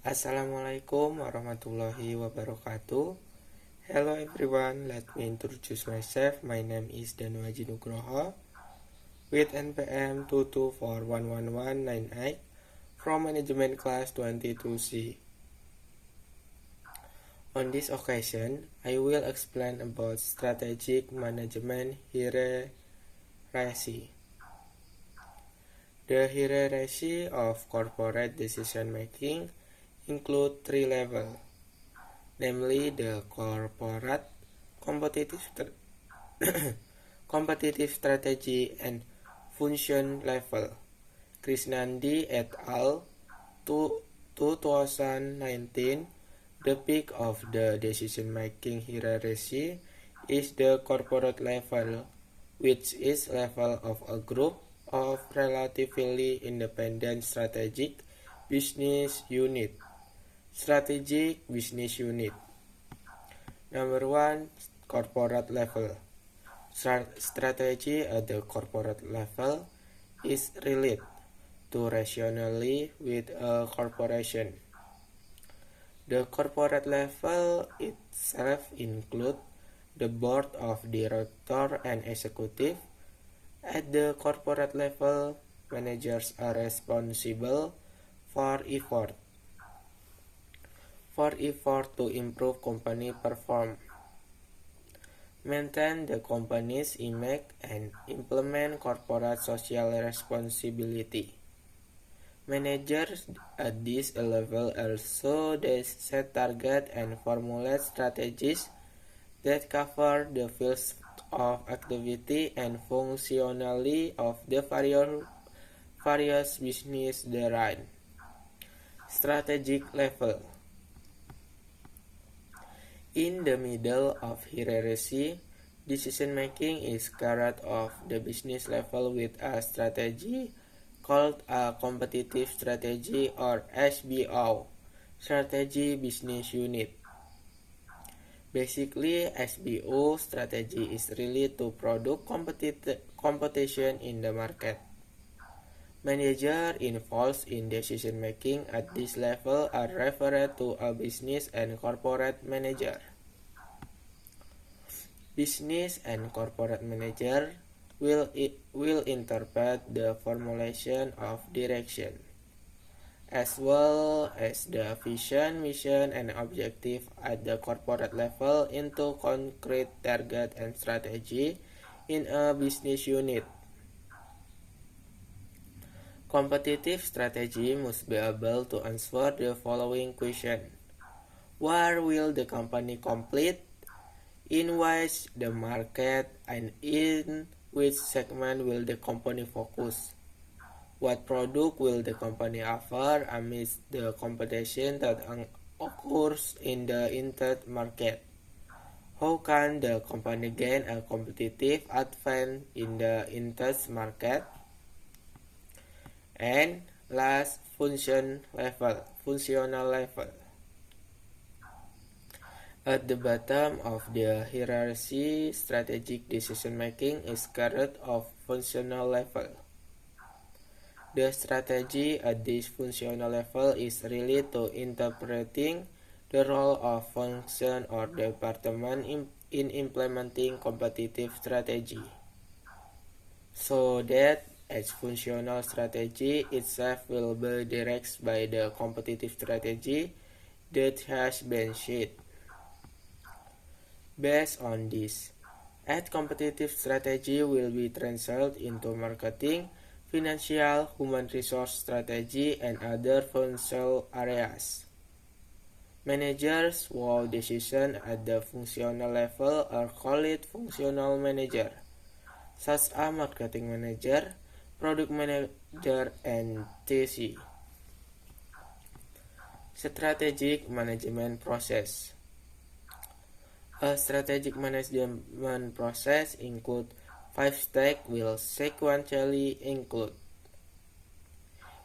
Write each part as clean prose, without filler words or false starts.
Assalamualaikum warahmatullahi wabarakatuh. Hello everyone, let me introduce myself. My name is Danuaji Nugroho with NPM 2241198 from Management Class 22C. On this occasion, I will explain about strategic management hierarchy. The hierarchy of corporate decision making include three levels, namely the corporate, competitive strategy, and function level. Krishnandi et al. 2019. The peak of the decision-making hierarchy is the corporate level, which is level of a group of relatively independent strategic business unit. Strategic business unit. Number 1. Corporate level. Strategy at the corporate level is related to rationally with a corporation. The corporate level itself includes the board of directors and executive. At the corporate level, managers are responsible for effort to improve company performance, maintain the company's image, and implement corporate social responsibility. Managers at this level also set targets and formulate strategies that cover the fields of activity and functionality of the various business they run. Strategic level. In the middle of hierarchy, decision-making is carried off the business level with a strategy called a competitive strategy or SBO, strategy business unit. Basically, SBO strategy is related to product competition in the market. Managers involved in decision-making at this level are referred to as business and corporate manager. Business and corporate manager will interpret the formulation of direction, as well as the vision, mission, and objective at the corporate level into concrete target and strategy in a business unit. Competitive strategy must be able to answer the following question. Where will the company compete? In which the market, and in which segment will the company focus? What product will the company offer amidst the competition that occurs in the internet market? How can the company gain a competitive advantage in the internet market? And last, functional level. At the bottom of the hierarchy, strategic decision-making is carried off functional level. The strategy at this functional level is related to interpreting the role of function or department in implementing competitive strategy, so that its functional strategy itself will be directed by the competitive strategy that has been set. Based on this, its competitive strategy will be translated into marketing, financial, human resource strategy, and other functional areas. Managers who decision at the functional level are called functional manager, such as marketing manager, product manager, and TC. Strategic management process. A strategic management process includes 5 steps will sequentially include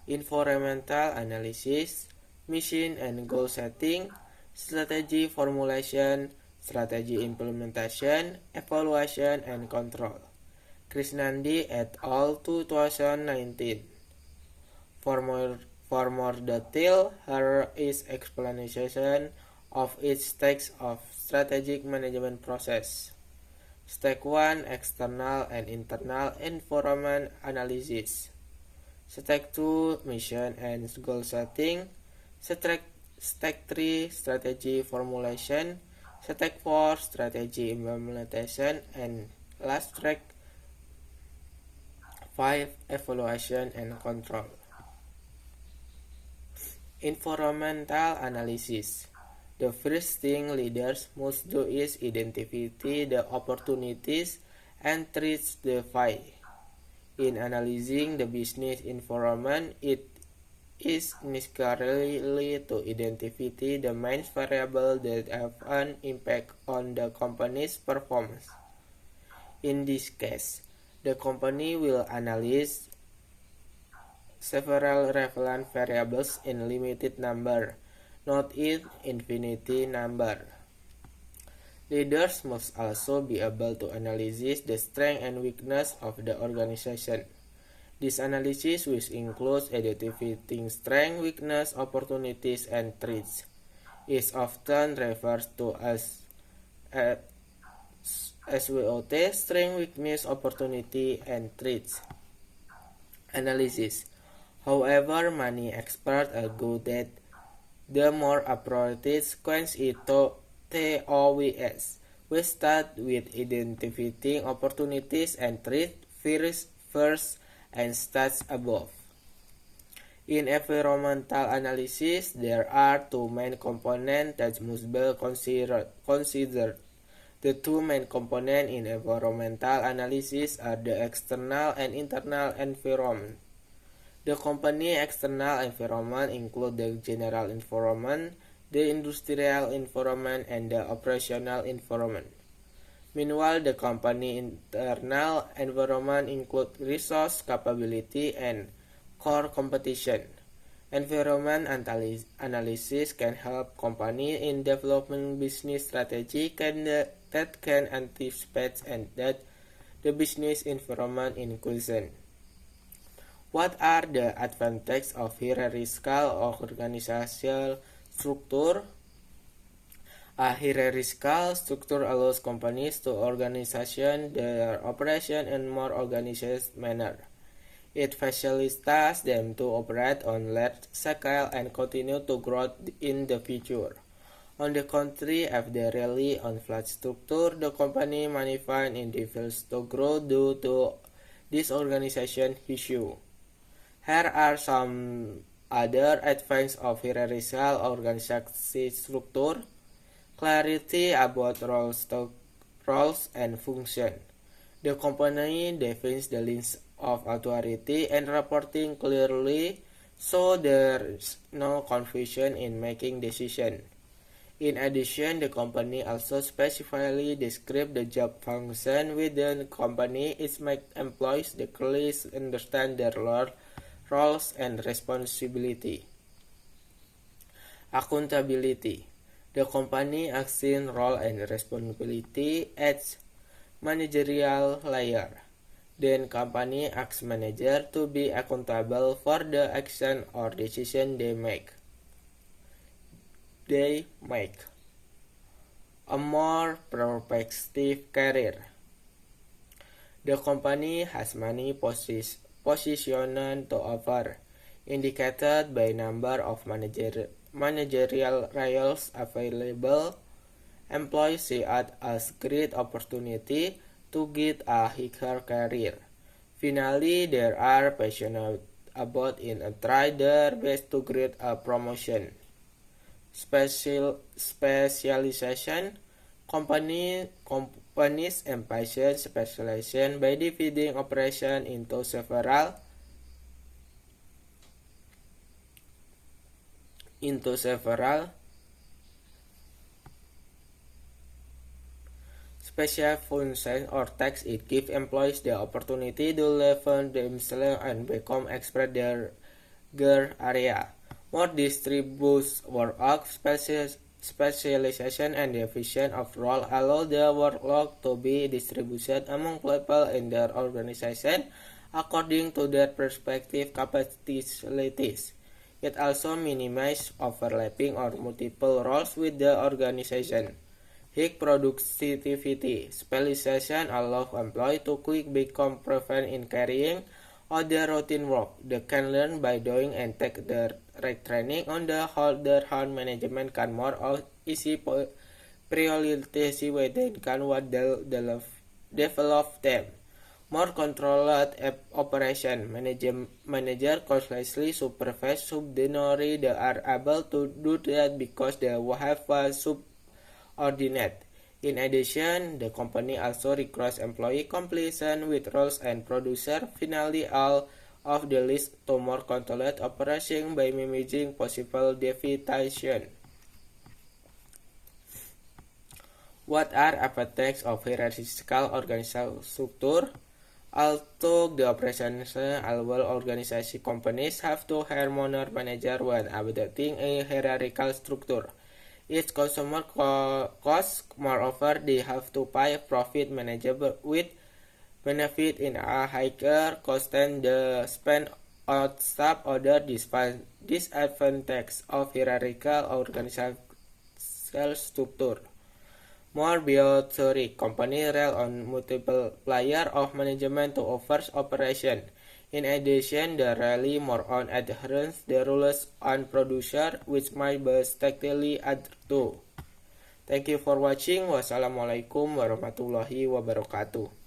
environmental analysis, mission and goal setting, strategy formulation, strategy implementation, evaluation, and control. Krishnandi et al. 2019. For more detail, here is explanation of each stage of strategic management process. Step 1. External and internal environment analysis. Step 2. Mission and goal setting. Step 3. Strategy formulation. Step 4. Strategy implementation. And last step 5. Evaluation and control. Environmental analysis. The first thing leaders must do is identify the opportunities and threats they face. In analyzing the business environment, it is necessary to identify the main variables that have an impact on the company's performance. In this case, the company will analyze several relevant variables in limited number, not in infinite number. Leaders must also be able to analyze the strength and weakness of the organization. This analysis will include identifying strength, weakness, opportunities, and threats. It is often referred to as SWOT, strength, weakness, opportunity, and threats analysis. However, many experts argue that the more appropriate sequence is TOWS. We start with identifying opportunities and threats first and starts above. In environmental analysis, there are two main components that must be considered. The two main components in environmental analysis are the external and internal environment. The company external environment includes the general environment, the industrial environment, and the operational environment. Meanwhile, the company internal environment includes resource, capability, and core competition. Environment analysis can help companies in developing business strategy that can anticipate and that the business environment in question. What are the advantages of hierarchical organizational structure? A hierarchical structure allows companies to organize their operation in a more organized manner. It facilitates them to operate on large scale and continue to grow in the future. On the contrary, if they rely on flat structure, the company may find it difficult to grow due to disorganization issues. Here are some other advantages of hierarchical organizational structure. Clarity about roles and function. The company defines the lines of authority and reporting clearly so there is no confusion in making decisions. In addition, the company also specifically describes the job function within the company. It makes employees clearly understand their roles and responsibility. Accountability. The company assigns role and responsibility at managerial layer. Then company asks manager to be accountable for the action or decision they make. A more prospective career. The company has many positions to offer, indicated by number of managerial roles available. Employees see it as great opportunity to get a higher career. Finally, there are passionate about it and try their best to get a promotion. Specialization. Companies emphasize specialization by dividing operation into several special functions or tasks. It gives employees the opportunity to level themselves and become expert in their area. More distributed work, specialization, and division of role allow the workload to be distributed among people in their organization according to their respective capabilities. It also minimizes overlapping or multiple roles with the organization. High productivity. Specialization allows employees to quickly become proficient in carrying out their routine work. They can learn by doing and take the right training. On the other hand, management can more easy prioritize within can what develop them. More controlled operation. Manager closely supervise subordinate. They are able to do that because they have a subordinate. In addition, the company also requires employee completion with roles and producer. Finally, all of the list to more controlled operation by managing possible deviation. What are aspects of hierarchical organizational structure? Although the operational organization companies have to hire more manager when adopting a hierarchical structure. Each consumer costs, moreover, they have to pay profit manager with benefit in a higher cost than the spend on staff. Other disadvantages of hierarchical organizational structure. More biotheory. Companies rely on multiple layers of management to oversee operation. In addition, they rely more on adherence the rules on producer, which might be strictly adhered to. Thank you for watching. Wassalamualaikum warahmatullahi wabarakatuh.